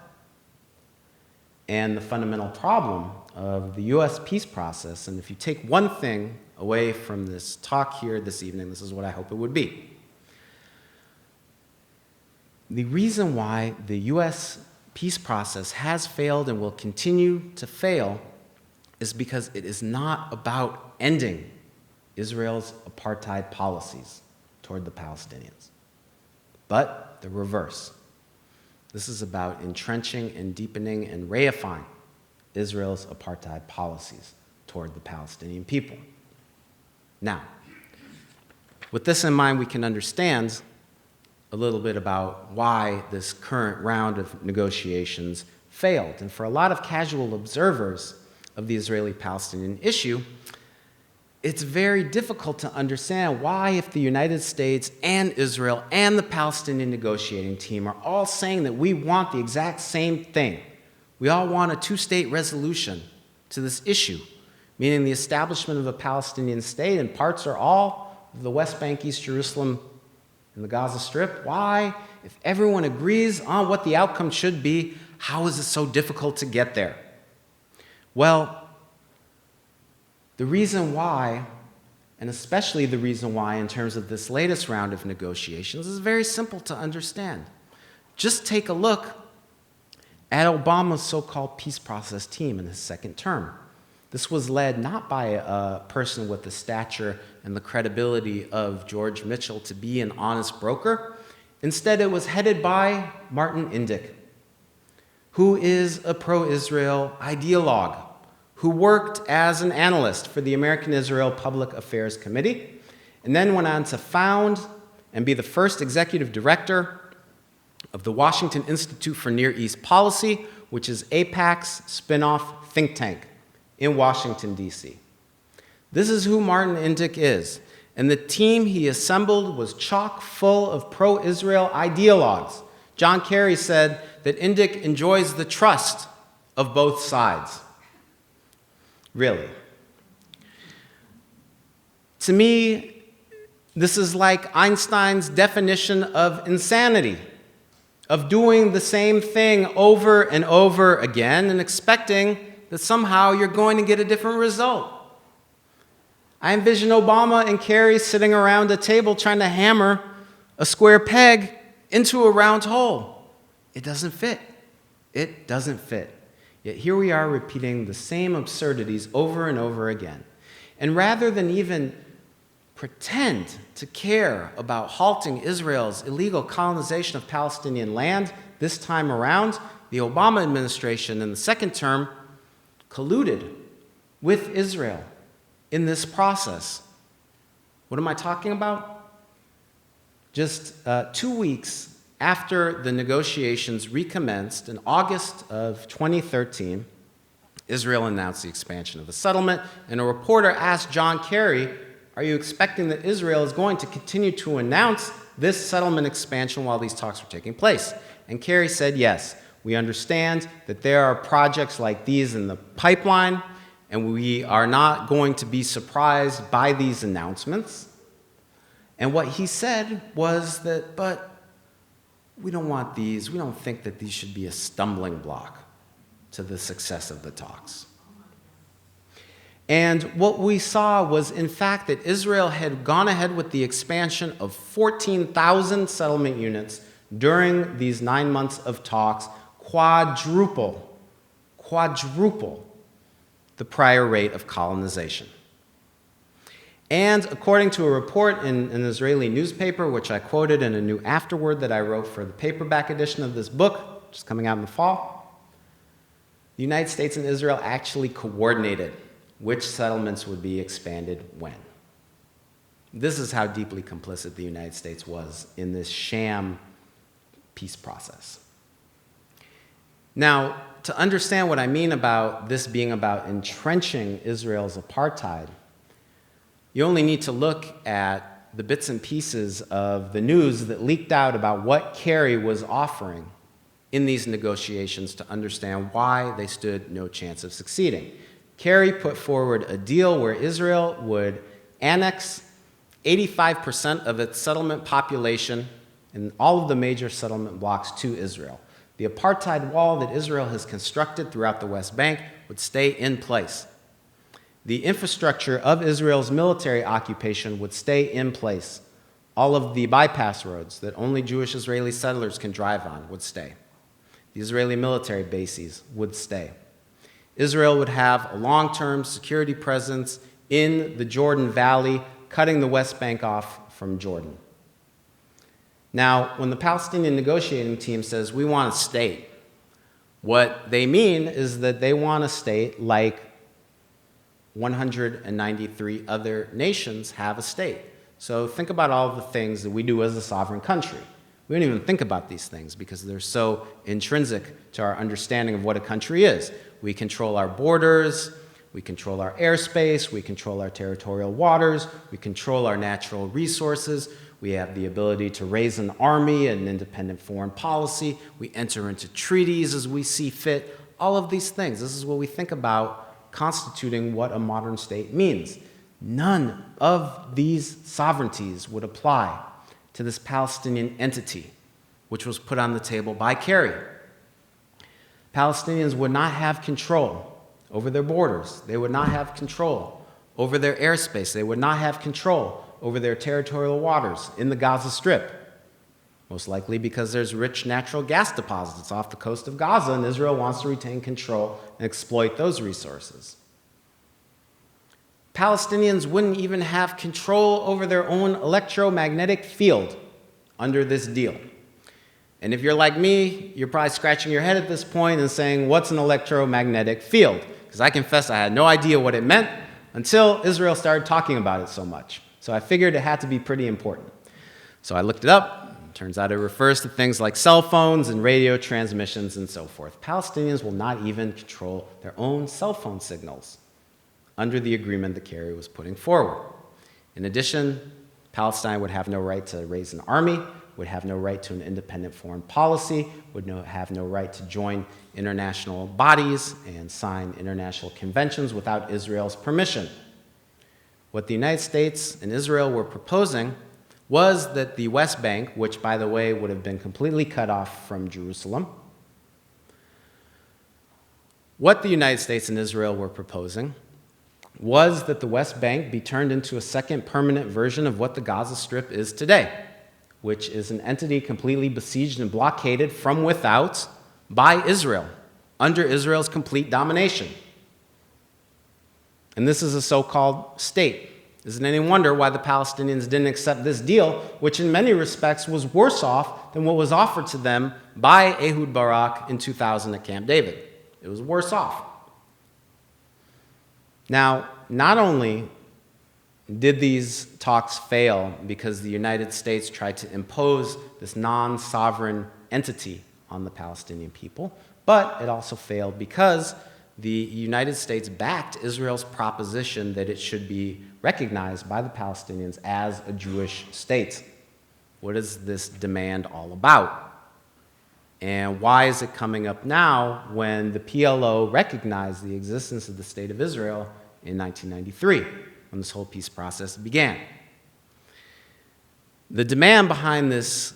And the fundamental problem of the U.S. peace process, and if you take one thing away from this talk here this evening, this is what I hope it would be. The reason why the U.S. peace process has failed and will continue to fail is because it is not about ending Israel's apartheid policies toward the Palestinians, but the reverse. This is about entrenching and deepening and reifying Israel's apartheid policies toward the Palestinian people. Now, with this in mind, we can understand a little bit about why this current round of negotiations failed. And for a lot of casual observers of the Israeli-Palestinian issue, it's very difficult to understand why, if the United States and Israel and the Palestinian negotiating team are all saying that we want the exact same thing, we all want a two-state resolution to this issue, meaning the establishment of a Palestinian state in parts or all of the West Bank, East Jerusalem, and the Gaza Strip. Why, if everyone agrees on what the outcome should be, how is it so difficult to get there? Well, the reason why, and especially the reason why in terms of this latest round of negotiations, is very simple to understand. Just take a look at Obama's so-called peace process team in his second term. This was led not by a person with the stature and the credibility of George Mitchell to be an honest broker. Instead, it was headed by Martin Indyk, who is a pro-Israel ideologue, who worked as an analyst for the American Israel Public Affairs Committee, and then went on to found and be the first executive director of the Washington Institute for Near East Policy, which is AIPAC's spin-off think tank in Washington, D.C. This is who Martin Indyk is, and the team he assembled was chock full of pro-Israel ideologues. John Kerry said that Indyk enjoys the trust of both sides. Really. To me, this is like Einstein's definition of insanity, of doing the same thing over and over again and expecting that somehow you're going to get a different result. I envision Obama and Kerry sitting around a table trying to hammer a square peg into a round hole. It doesn't fit. It doesn't fit. Yet here we are repeating the same absurdities over and over again. And rather than even pretend to care about halting Israel's illegal colonization of Palestinian land this time around, the Obama administration in the second term colluded with Israel in this process. What am I talking about? Just 2 weeks after the negotiations recommenced in August of 2013, Israel announced the expansion of the settlement, and a reporter asked John Kerry, are you expecting that Israel is going to continue to announce this settlement expansion while these talks are taking place? And Kerry said, yes, we understand that there are projects like these in the pipeline, and we are not going to be surprised by these announcements. And what he said was that, but we don't want these, we don't think that these should be a stumbling block to the success of the talks. And what we saw was, in fact, that Israel had gone ahead with the expansion of 14,000 settlement units during these 9 months of talks, quadruple the prior rate of colonization. And according to a report in an Israeli newspaper, which I quoted in a new afterword that I wrote for the paperback edition of this book, which is coming out in the fall, the United States and Israel actually coordinated which settlements would be expanded when. This is how deeply complicit the United States was in this sham peace process. Now, to understand what I mean about this being about entrenching Israel's apartheid, you only need to look at the bits and pieces of the news that leaked out about what Kerry was offering in these negotiations to understand why they stood no chance of succeeding. Kerry put forward a deal where Israel would annex 85% of its settlement population in all of the major settlement blocks to Israel. The apartheid wall that Israel has constructed throughout the West Bank would stay in place. The infrastructure of Israel's military occupation would stay in place. All of the bypass roads that only Jewish Israeli settlers can drive on would stay. The Israeli military bases would stay. Israel would have a long-term security presence in the Jordan Valley, cutting the West Bank off from Jordan. Now, when the Palestinian negotiating team says, we want a state, what they mean is that they want a state like 193 other nations have a state. So think about all of the things that we do as a sovereign country. We don't even think about these things because they're so intrinsic to our understanding of what a country is. We control our borders, we control our airspace, we control our territorial waters, we control our natural resources, we have the ability to raise an army, an independent foreign policy, we enter into treaties as we see fit, all of these things. This is what we think about constituting what a modern state means. None of these sovereignties would apply to this Palestinian entity, which was put on the table by Kerry. Palestinians would not have control over their borders. They would not have control over their airspace. They would not have control over their territorial waters in the Gaza Strip, most likely because there's rich natural gas deposits off the coast of Gaza, and Israel wants to retain control and exploit those resources. Palestinians wouldn't even have control over their own electromagnetic field under this deal. And if you're like me, you're probably scratching your head at this point and saying, what's an electromagnetic field? Because I confess I had no idea what it meant until Israel started talking about it so much. So I figured it had to be pretty important. So I looked it up. It turns out it refers to things like cell phones and radio transmissions and so forth. Palestinians will not even control their own cell phone signals under the agreement that Kerry was putting forward. In addition, Palestine would have no right to raise an army, would have no right to an independent foreign policy, would have no right to join international bodies and sign international conventions without Israel's permission. What the United States and Israel were proposing was that the West Bank, which, by the way, would have been completely cut off from Jerusalem, what the United States and Israel were proposing was that the West Bank be turned into a second permanent version of what the Gaza Strip is today, which is an entity completely besieged and blockaded from without by Israel, under Israel's complete domination. And this is a so-called state. Isn't any wonder why the Palestinians didn't accept this deal, which in many respects was worse off than what was offered to them by Ehud Barak in 2000 at Camp David. It was worse off. Now, not only did these talks fail because the United States tried to impose this non-sovereign entity on the Palestinian people, but it also failed because the United States backed Israel's proposition that it should be recognized by the Palestinians as a Jewish state. What is this demand all about? And why is it coming up now when the PLO recognized the existence of the State of Israel in 1993, when this whole peace process began? The demand behind this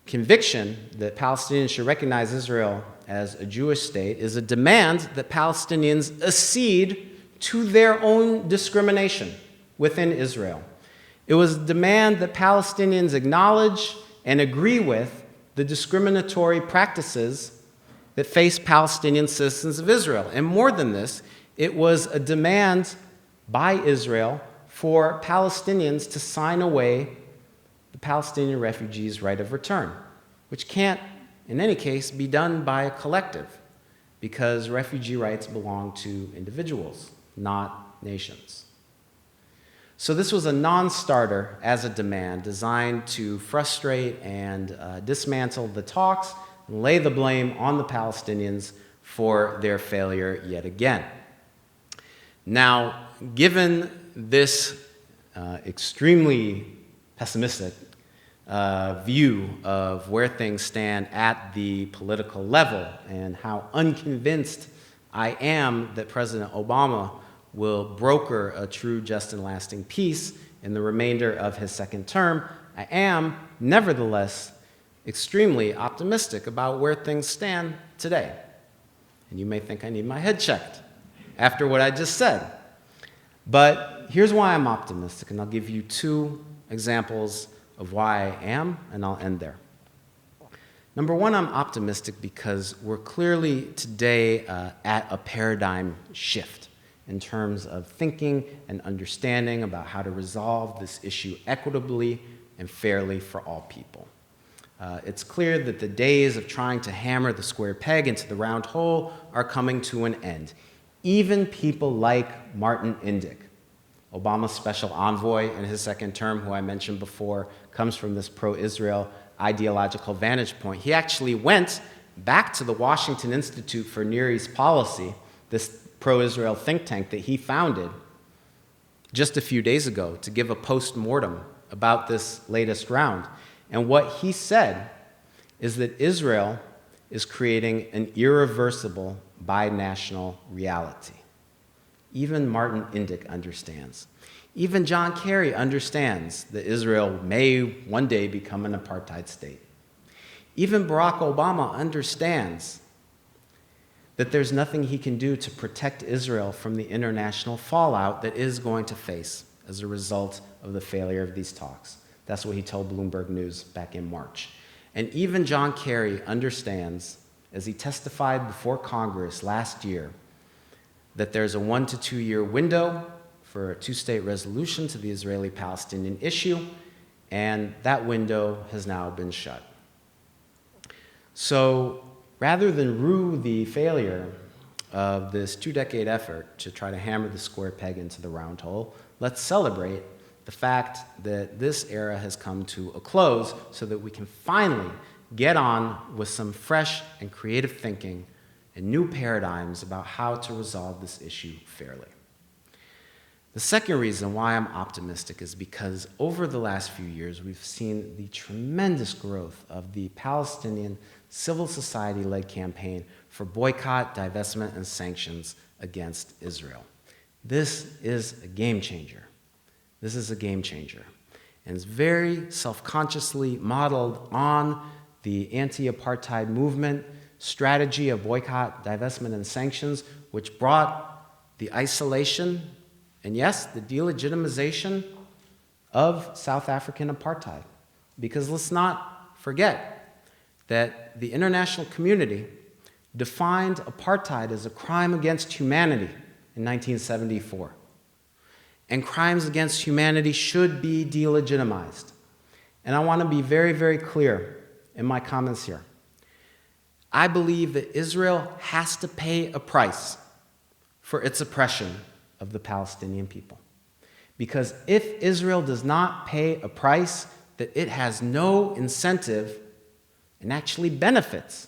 conviction that Palestinians should recognize Israel as a Jewish state is a demand that Palestinians accede to their own discrimination within Israel. It was a demand that Palestinians acknowledge and agree with the discriminatory practices that face Palestinian citizens of Israel. And more than this, it was a demand by Israel for Palestinians to sign away the Palestinian refugees' right of return, which can't, in any case, be done by a collective, because refugee rights belong to individuals, not nations. So this was a non-starter as a demand designed to frustrate and dismantle the talks and lay the blame on the Palestinians for their failure yet again. Now, given this extremely pessimistic view of where things stand at the political level and how unconvinced I am that President Obama will broker a true, just, and lasting peace in the remainder of his second term, I am, nevertheless, extremely optimistic about where things stand today. And you may think I need my head checked after what I just said. But here's why I'm optimistic, and I'll give you two examples of why I am, and I'll end there. Number one, I'm optimistic because we're clearly today at a paradigm shift in terms of thinking and understanding about how to resolve this issue equitably and fairly for all people. It's clear that the days of trying to hammer the square peg into the round hole are coming to an end. Even people like Martin Indyk, Obama's special envoy in his second term, who I mentioned before, comes from this pro-Israel ideological vantage point. He actually went back to the Washington Institute for Near East Policy, this pro-Israel think tank that he founded just a few days ago, to give a post-mortem about this latest round. And what he said is that Israel is creating an irreversible binational reality. Even Martin Indyk understands. Even John Kerry understands that Israel may one day become an apartheid state. Even Barack Obama understands that there's nothing he can do to protect Israel from the international fallout that is going to face as a result of the failure of these talks. That's what he told Bloomberg News back in March. And even John Kerry understands, as he testified before Congress last year, that there's a 1 to 2 year window for a two-state resolution to the Israeli-Palestinian issue, and that window has now been shut. So rather than rue the failure of this two-decade effort to try to hammer the square peg into the round hole, let's celebrate the fact that this era has come to a close so that we can finally get on with some fresh and creative thinking and new paradigms about how to resolve this issue fairly. The second reason why I'm optimistic is because over the last few years, we've seen the tremendous growth of the Palestinian civil society-led campaign for boycott, divestment, and sanctions against Israel. This is a game changer. This is a game changer. And it's very self-consciously modeled on the anti-apartheid movement strategy of boycott, divestment, and sanctions, which brought the isolation and, yes, the delegitimization of South African apartheid. Because let's not forget that the international community defined apartheid as a crime against humanity in 1974. And crimes against humanity should be delegitimized. And I want to be very, very clear in my comments here. I believe that Israel has to pay a price for its oppression of the Palestinian people. Because if Israel does not pay a price, that it has no incentive and actually benefits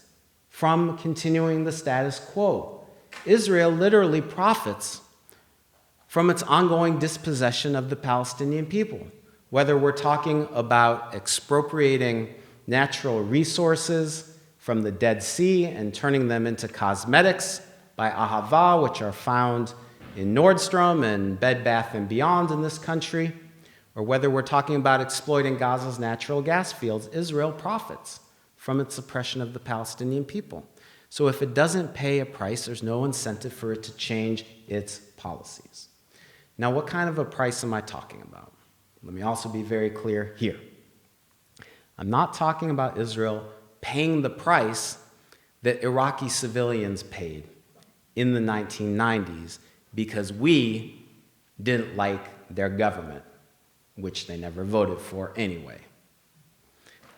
from continuing the status quo. Israel literally profits from its ongoing dispossession of the Palestinian people, whether we're talking about expropriating natural resources from the Dead Sea and turning them into cosmetics by Ahava, which are found in Nordstrom and Bed Bath & Beyond in this country, or whether we're talking about exploiting Gaza's natural gas fields, Israel profits from its oppression of the Palestinian people. So if it doesn't pay a price, there's no incentive for it to change its policies. Now, what kind of a price am I talking about? Let me also be very clear here. I'm not talking about Israel paying the price that Iraqi civilians paid in the 1990s because we didn't like their government, which they never voted for anyway.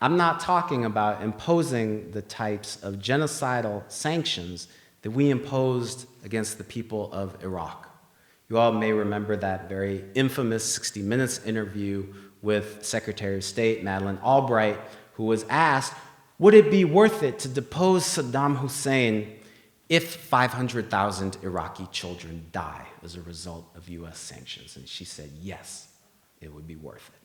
I'm not talking about imposing the types of genocidal sanctions that we imposed against the people of Iraq. You all may remember that very infamous 60 Minutes interview with Secretary of State Madeleine Albright, who was asked, Would it be worth it to depose Saddam Hussein if 500,000 Iraqi children die as a result of US sanctions? And she said, yes, it would be worth it.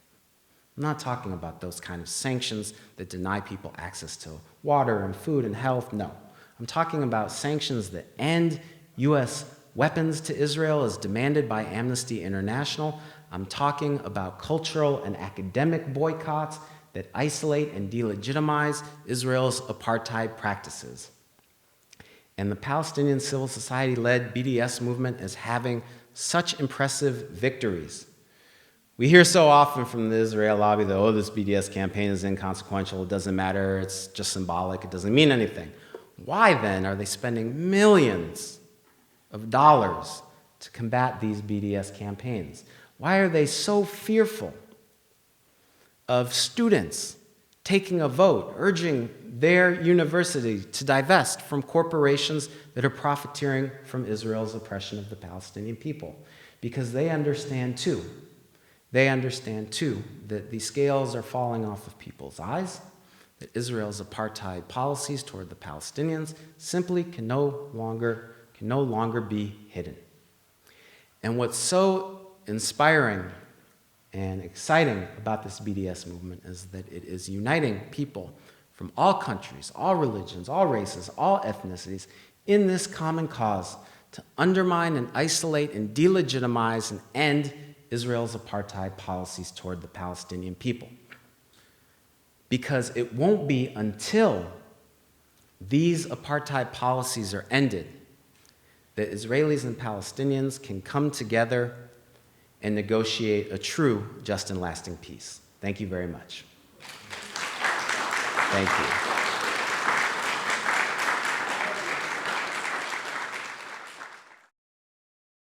I'm not talking about those kind of sanctions that deny people access to water and food and health, no. I'm talking about sanctions that end US weapons to Israel as demanded by Amnesty International. I'm talking about cultural and academic boycotts that isolate and delegitimize Israel's apartheid practices. And the Palestinian civil society-led BDS movement is having such impressive victories. We hear so often from the Israel lobby that, oh, this BDS campaign is inconsequential, it doesn't matter, it's just symbolic, it doesn't mean anything. Why then are they spending millions of dollars to combat these BDS campaigns? Why are they so fearful of students taking a vote, urging their university to divest from corporations that are profiteering from Israel's oppression of the Palestinian people? Because they understand too, that the scales are falling off of people's eyes, that Israel's apartheid policies toward the Palestinians simply can no longer be hidden. And what's so inspiring and exciting about this BDS movement is that it is uniting people from all countries, all religions, all races, all ethnicities in this common cause to undermine and isolate and delegitimize and end Israel's apartheid policies toward the Palestinian people. Because it won't be until these apartheid policies are ended that Israelis and Palestinians can come together and negotiate a true, just, and lasting peace. Thank you very much. Thank you.